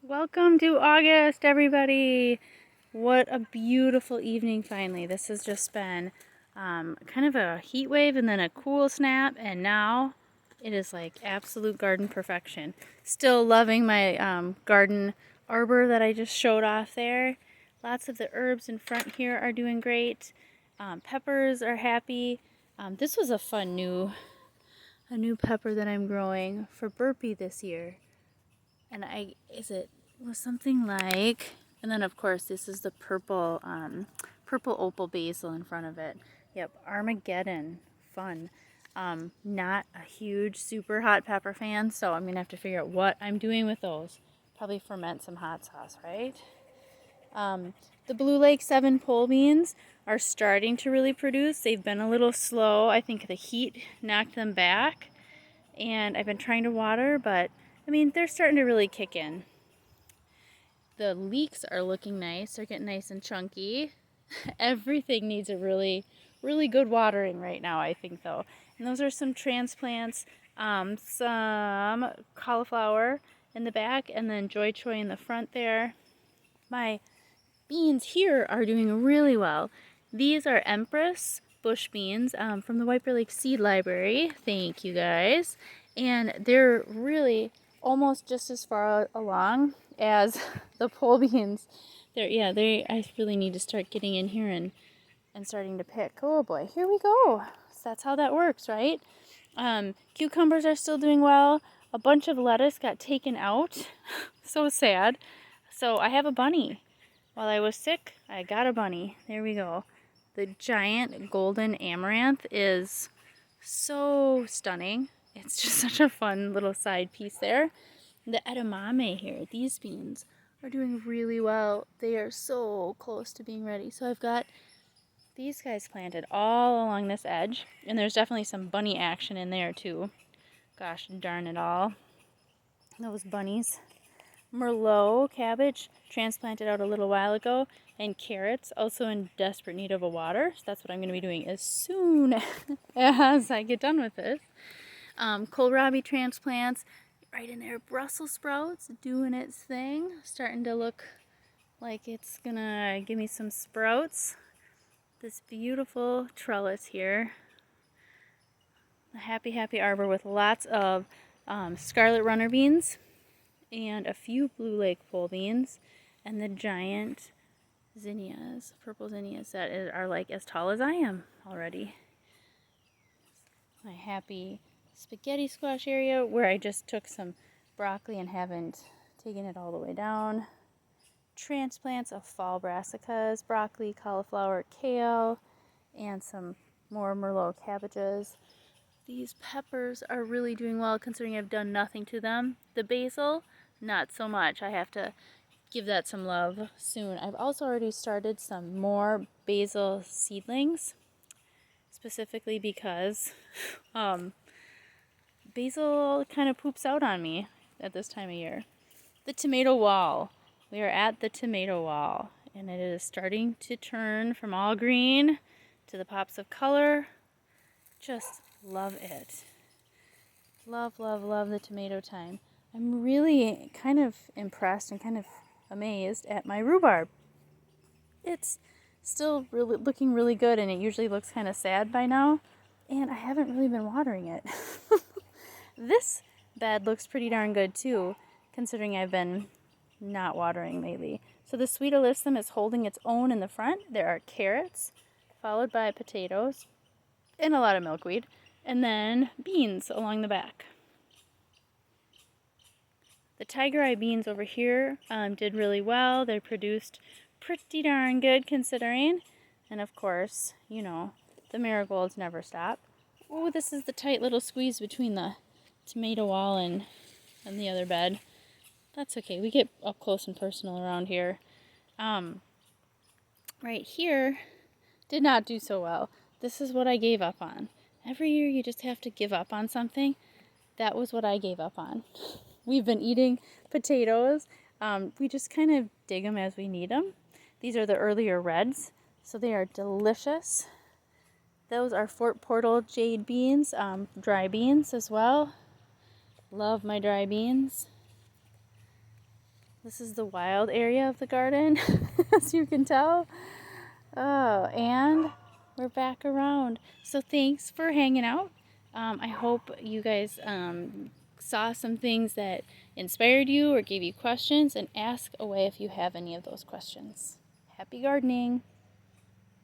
Welcome to August, everybody. What a beautiful evening finally. This has just been kind of a heat wave and then a cool snap, and now it is like absolute garden perfection. Still loving my garden arbor that I just showed off there. Lots of the herbs in front here are doing great. Peppers are happy. This was a new pepper that I'm growing for Burpee this year. And was something like, and then of course this is the purple opal basil in front of it. Yep, Armageddon, fun. Not a huge super hot pepper fan, so I'm gonna have to figure out what I'm doing with those. Probably ferment some hot sauce, right? The Blue Lake 7 pole beans are starting to really produce. They've been a little slow. I think the heat knocked them back, and I've been trying to water, but I mean, they're starting to really kick in. The leeks are looking nice. They're getting nice and chunky. Everything needs a really, really good watering right now, I think, though. And those are some transplants, some cauliflower in the back, and then Joy Choy in the front there. My beans here are doing really well. These are Empress bush beans from the White Bear Lake Seed Library. Thank you, guys. And they're really almost just as far along as the pole beans. I really need to start getting in here and starting to pick. Oh boy, here we go. So that's how that works, right? Cucumbers are still doing well. A bunch of lettuce got taken out. So sad. So I have a bunny. While I was sick, I got a bunny. There we go. The giant golden amaranth is so stunning. It's just such a fun little side piece there. The edamame here, these beans are doing really well. They are so close to being ready. So I've got these guys planted all along this edge, and there's definitely some bunny action in there too. Gosh darn it all. Those bunnies. Merlot cabbage transplanted out a little while ago, and carrots also in desperate need of a water. So that's what I'm going to be doing as soon as I get done with this. Kohlrabi transplants right in there. Brussels sprouts doing its thing, starting to look like it's gonna give me some sprouts. This beautiful trellis here, a happy arbor with lots of scarlet runner beans and a few Blue Lake pole beans, and the giant zinnias, purple zinnias that are like as tall as I am already. My happy spaghetti squash area where I just took some broccoli and haven't taken it all the way down. Transplants of fall brassicas, broccoli, cauliflower, kale, and some more Merlot cabbages. These peppers are really doing well considering I've done nothing to them. The basil, not so much. I have to give that some love soon. I've also already started some more basil seedlings, specifically because basil kind of poops out on me at this time of year. The tomato wall. We are at the tomato wall, and it is starting to turn from all green to the pops of color. Just love it. Love the tomato time. I'm really kind of impressed and kind of amazed at my rhubarb. It's still really looking really good, and it usually looks kind of sad by now, and I haven't really been watering it. This bed looks pretty darn good too, considering I've been not watering lately. So the sweet alyssum is holding its own in the front. There are carrots, followed by potatoes, and a lot of milkweed, and then beans along the back. The tiger eye beans over here did really well. They produced pretty darn good considering. And of course, you know, the marigolds never stop. Oh, this is the tight little squeeze between the tomato wall and the other bed. That's okay. We get up close and personal around here. Right here did not do so well. This is what I gave up on. Every year you just have to give up on something. That was what I gave up on. We've been eating potatoes. We just kind of dig them as we need them. These are the earlier reds, so they are delicious. Those are Fort Portal jade beans, dry beans as well. Love my dry beans. This is the wild area of the garden, as you can tell. Oh, and we're back around. So thanks for hanging out. I hope you guys saw some things that inspired you or gave you questions, and ask away if you have any of those questions. Happy gardening!